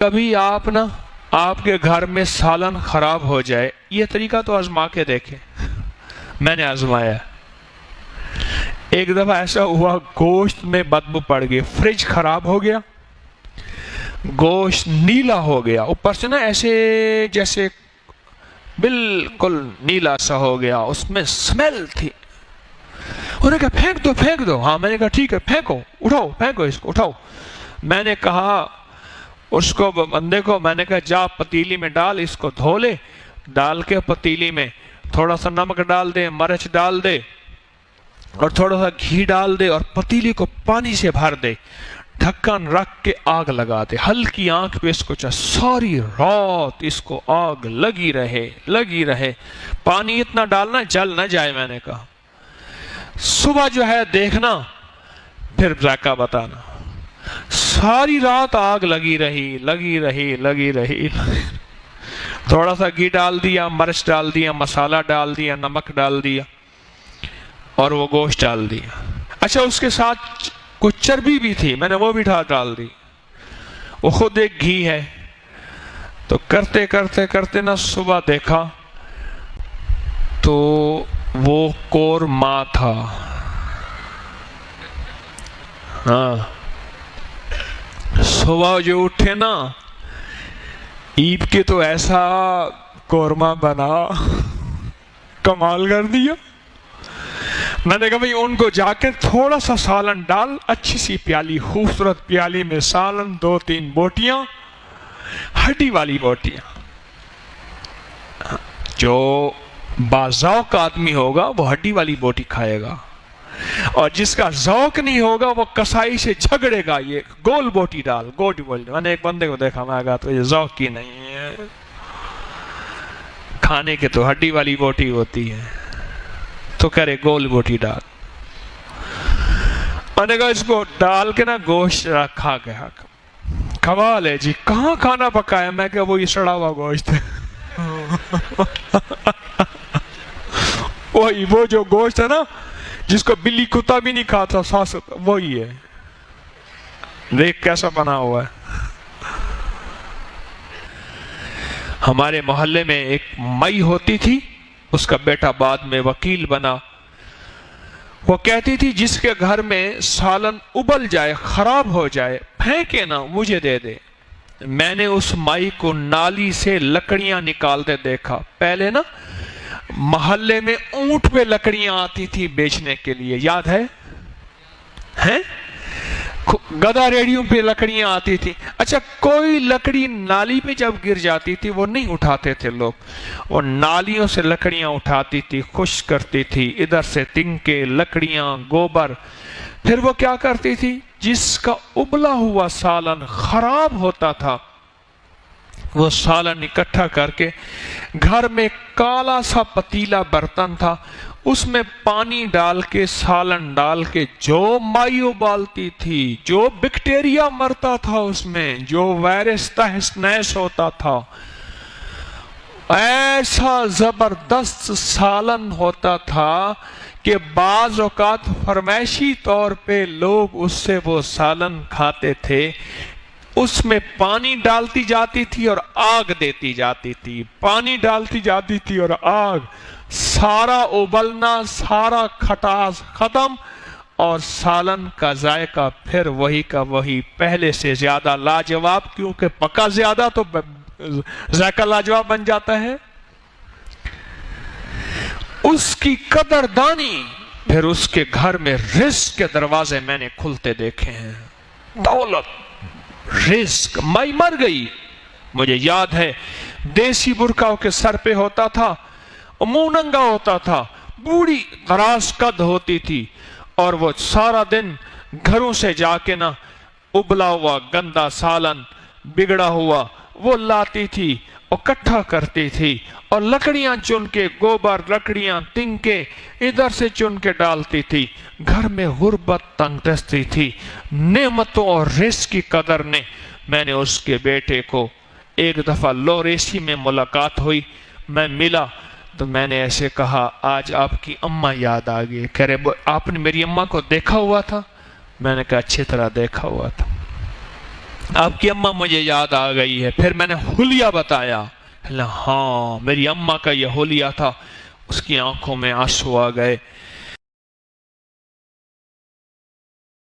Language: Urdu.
کبھی آپ نا آپ کے گھر میں سالن خراب ہو جائے، یہ طریقہ تو آزما کے دیکھیں، میں نے آزمایا۔ ایک دفعہ ایسا ہوا، گوشت میں بدبو پڑ گئی، فریج خراب ہو گیا، گوشت نیلا ہو گیا، اوپر سے نا ایسے جیسے بالکل نیلا سا ہو گیا، اس میں سمیل تھی۔ انہوں نے کہا پھینک دو پھینک دو۔ ہاں میں نے کہا ٹھیک ہے پھینکو، اٹھاؤ پھینکو اس کو اٹھاؤ۔ میں نے کہا اس کو بندے کو، میں نے کہا جا پتیلی میں ڈال، اس کو دھو لے، ڈال کے پتیلی میں تھوڑا سا نمک ڈال دے، مرچ ڈال دے اور تھوڑا سا گھی ڈال دے اور پتیلی کو پانی سے بھر دے، ڈھکن رکھ کے آگ لگا دے، ہلکی آنکھ پہ اس کو ساری رات اس کو آگ لگی رہے، پانی اتنا ڈالنا جل نہ جائے۔ میں نے کہا صبح جو ہے دیکھنا، پھر ذائقہ بتانا۔ ساری رات آگ لگی رہی، تھوڑا سا گھی ڈال دیا، مرچ ڈال دیا، مسالہ ڈال دیا، نمک ڈال دیا اور وہ گوشت ڈال دیا۔ اچھا اس کے ساتھ کچھ چربی بھی تھی، میں نے وہ بھی ڈال دی، وہ خود ایک گھی ہے۔ تو کرتے نا صبح دیکھا تو وہ قورمہ تھا۔ ہاں صبح جو اٹھے نا، عید کے تو ایسا قورمہ بنا، کمال کر دیا۔ میں نے کہا بھئی ان کو جا کے تھوڑا سا سالن ڈال، اچھی سی پیالی، خوبصورت پیالی میں سالن، 2-3 بوٹیاں، ہڈی والی بوٹیاں۔ جو باذوق آدمی ہوگا وہ ہڈی والی بوٹی کھائے گا، اور جس کا ذوق نہیں ہوگا وہ کسائی سے جھگڑے گا، یہ گول بوٹی ڈال، گول بوٹی۔ میں نے ایک بندے کو دیکھا، میں کہا تو یہ ذوق کی نہیں ہے، کھانے کے تو ہڈی والی بوٹی ہوتی ہے، تو کرے گول بوٹی ڈال۔ میں نے کہا اس کو ڈال کے نا گوشت رکھا گیا، کمال ہے جی، کہاں کھانا پکایا؟ میں کہا وہی سڑا ہوا گوشت ہے، وہی وہ جو گوشت ہے نا جس کو بلی کتا بھی نہیں کھاتا، ساست وہی ہے، دیکھ کیسا بنا ہوا ہے۔ ہمارے محلے میں ایک مئی ہوتی تھی، اس کا بیٹا بعد میں وکیل بنا۔ وہ کہتی تھی جس کے گھر میں سالن ابل جائے، خراب ہو جائے، پھینکے نا، مجھے دے دے۔ میں نے اس مائی کو نالی سے لکڑیاں نکالتے دیکھا۔ پہلے نا محلے میں اونٹ پہ لکڑیاں آتی تھی بیچنے کے لیے، یاد ہے؟ گدھا ریڑیوں پہ لکڑیاں آتی تھی۔ اچھا کوئی لکڑی نالی پہ جب گر جاتی تھی وہ نہیں اٹھاتے تھے لوگ، وہ نالیوں سے لکڑیاں اٹھاتی تھی، خشک کرتی تھی، ادھر سے تنکے، لکڑیاں، گوبر۔ پھر وہ کیا کرتی تھی؟ جس کا ابلا ہوا سالن خراب ہوتا تھا وہ سالن اکٹھا کر کے گھر میں کالا سا پتیلا برتن تھا، اس میں پانی ڈال کے سالن ڈال کے جو مائی ابالتی تھی، جو بیکٹیریا مرتا تھا اس میں، جو وائرس تہس نہس ہوتا تھا، ایسا زبردست سالن ہوتا تھا کہ بعض اوقات فرمائشی طور پہ لوگ اس سے وہ سالن کھاتے تھے۔ اس میں پانی ڈالتی جاتی تھی اور آگ دیتی جاتی تھی، پانی ڈالتی جاتی تھی اور آگ، سارا ابلنا، سارا کھٹاس ختم، اور سالن کا ذائقہ پھر وہی کا وہی، پہلے سے زیادہ لاجواب، کیونکہ پکا زیادہ تو ذائقہ لاجواب بن جاتا ہے۔ اس کی قدردانی، پھر اس کے گھر میں رزق کے دروازے میں نے کھلتے دیکھے ہیں، دولت، رزق۔ مائی مر گئی، مجھے یاد ہے دیسی برقع کے سر پہ ہوتا تھا، منہ ننگا ہوتا تھا، بوڑھی دراز قد ہوتی تھی، اور وہ سارا دن گھروں سے جا کے نا ابلا ہوا گندا سالن، بگڑا ہوا وہ لاتی تھی اور اکٹھا کرتی تھی، اور لکڑیاں چن کے، گوبر، لکڑیاں، تنکے ادھر سے چن کے ڈالتی تھی۔ گھر میں غربت تنگ دستی تھی۔ نعمتوں اور رزق کی قدر نے، میں نے اس کے بیٹے کو ایک دفعہ لوریسی میں ملاقات ہوئی، میں ملا تو میں نے ایسے کہا آج آپ کی اماں یاد آ گئی۔ کہہ رہے آپ نے میری اماں کو دیکھا ہوا تھا؟ میں نے کہا اچھی طرح دیکھا ہوا تھا۔ آپ کی اماں مجھے یاد آ گئی ہے۔ پھر میں نے حلیہ بتایا، ہاں میری اماں کا یہ حلیہ تھا۔ اس کی آنکھوں میں آنسو آ گئے۔